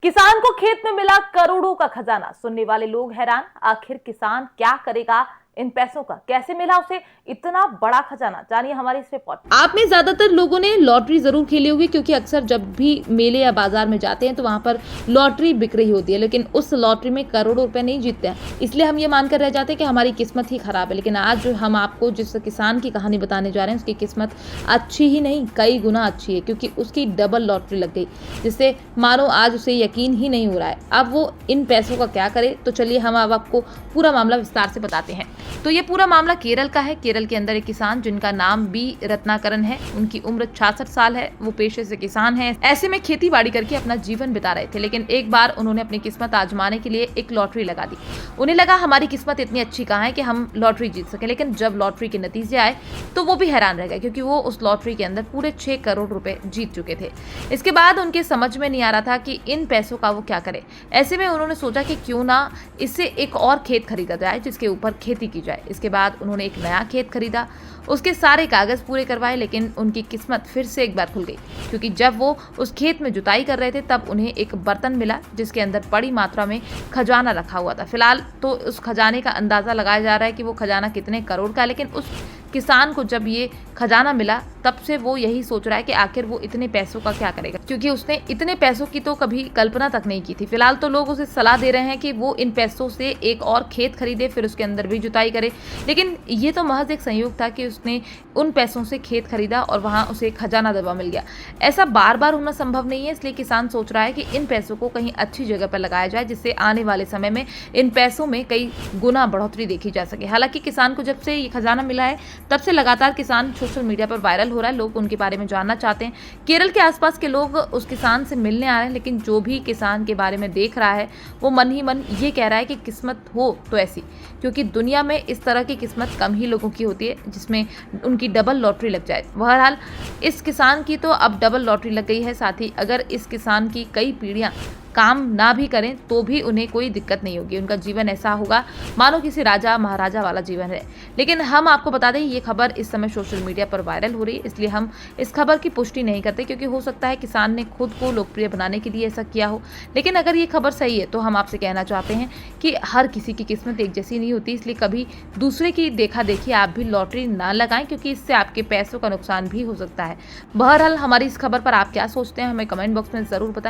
किसान को खेत में मिला करोड़ों का खजाना। सुनने वाले लोग हैरान, आखिर किसान क्या करेगा इन पैसों का, कैसे मिला उसे इतना बड़ा खजाना। जानिए हमारी इस रिपोर्ट। आप में ज्यादातर लोगों ने लॉटरी जरूर खेली होगी, क्योंकि अक्सर जब भी मेले या बाजार में जाते हैं तो वहां पर लॉटरी बिक रही होती है, लेकिन उस लॉटरी में करोड़ों रुपए नहीं जीतते हैं। इसलिए हम ये मानकर रह जाते हैं कि हमारी किस्मत ही खराब है। लेकिन आज हम आपको जिस किसान की कहानी बताने जा रहे हैं, उसकी किस्मत अच्छी ही नहीं, कई गुना अच्छी है, क्योंकि उसकी डबल लॉटरी लग गई, जिससे मानो आज उसे यकीन ही नहीं हो रहा है। अब वो इन पैसों का क्या करे, तो चलिए हम अब आपको पूरा मामला विस्तार से बताते हैं। तो ये पूरा मामला केरल का है। केरल के अंदर एक किसान जिनका नाम बी रत्नाकरन है, उनकी उम्र 66 साल है। वो पेशे से किसान है। ऐसे में खेती बाड़ी करके अपना जीवन बिता रहे थे, लेकिन एक बार उन्होंने अपनी किस्मत आजमाने के लिए एक लॉटरी लगा दी। उन्हें लगा हमारी किस्मत इतनी अच्छी कहाँ है कि हम लॉटरी जीत सके। लेकिन जब लॉटरी के नतीजे आए तो वो भी हैरान रह गए, क्योंकि वो उस लॉटरी के अंदर पूरे 6 करोड़ रुपए जीत चुके थे। इसके बाद उनके समझ में नहीं आ रहा था कि इन पैसों का वो क्या करे। ऐसे में उन्होंने सोचा कि क्यों ना इससे एक और खेत खरीदा जाए जिसके ऊपर खेती की जाए। इसके बाद उन्होंने एक नया खेत खरीदा, उसके सारे कागज पूरे करवाए, लेकिन उनकी किस्मत फिर से एक बार खुल गई, क्योंकि जब वो उस खेत में जुताई कर रहे थे तब उन्हें एक बर्तन मिला जिसके अंदर बड़ी मात्रा में खजाना रखा हुआ था। फिलहाल तो उस खजाने का अंदाजा लगाया जा रहा है कि वो खजाना कितने करोड़ का है, लेकिन उस किसान को जब ये खजाना मिला तब से वो यही सोच रहा है कि आखिर वो इतने पैसों का क्या करेगा, क्योंकि उसने इतने पैसों की तो कभी कल्पना तक नहीं की थी। फिलहाल तो लोग उसे सलाह दे रहे हैं कि वो इन पैसों से एक और खेत खरीदे, फिर उसके अंदर भी जुताई करे। लेकिन ये तो महज एक संयोग था कि उसने उन पैसों से खेत खरीदा और वहां उसे खजाना दबा मिल गया। ऐसा बार बार होना संभव नहीं है, इसलिए किसान सोच रहा है कि इन पैसों को कहीं अच्छी जगह पर लगाया जाए, जिससे आने वाले समय में इन पैसों में कई गुना बढ़ोतरी देखी जा सके। हालांकि किसान को जब से ये खजाना मिला है तब से लगातार किसान सोशल मीडिया पर वायरल हो रहा है। लोग उनके बारे में जानना चाहते हैं। केरल के आसपास के लोग उस किसान से मिलने आ रहे हैं, लेकिन जो भी किसान के बारे में देख रहा है वो मन ही मन ये कह रहा है कि किस्मत हो तो ऐसी, क्योंकि दुनिया में इस तरह की किस्मत कम ही लोगों की होती है जिसमें उनकी डबल लॉटरी लग जाए। बहरहाल इस किसान की तो अब डबल लॉटरी लग गई है। साथ ही अगर इस किसान की कई पीढ़ियां काम ना भी करें तो भी उन्हें कोई दिक्कत नहीं होगी। उनका जीवन ऐसा होगा मानो किसी राजा महाराजा वाला जीवन है। लेकिन हम आपको बता दें, ये खबर इस समय सोशल मीडिया पर वायरल हो रही है, इसलिए हम इस खबर की पुष्टि नहीं करते, क्योंकि हो सकता है किसान ने खुद को लोकप्रिय बनाने के लिए ऐसा किया हो। लेकिन अगर ये खबर सही है तो हम आपसे कहना चाहते हैं कि हर किसी की किस्मत एक जैसी नहीं होती, इसलिए कभी दूसरे की देखा देखी आप भी लॉटरी ना लगाएं, क्योंकि इससे आपके पैसों का नुकसान भी हो सकता है। बहरहाल हमारी इस खबर पर आप क्या सोचते हैं हमें कमेंट बॉक्स में जरूर बताएं।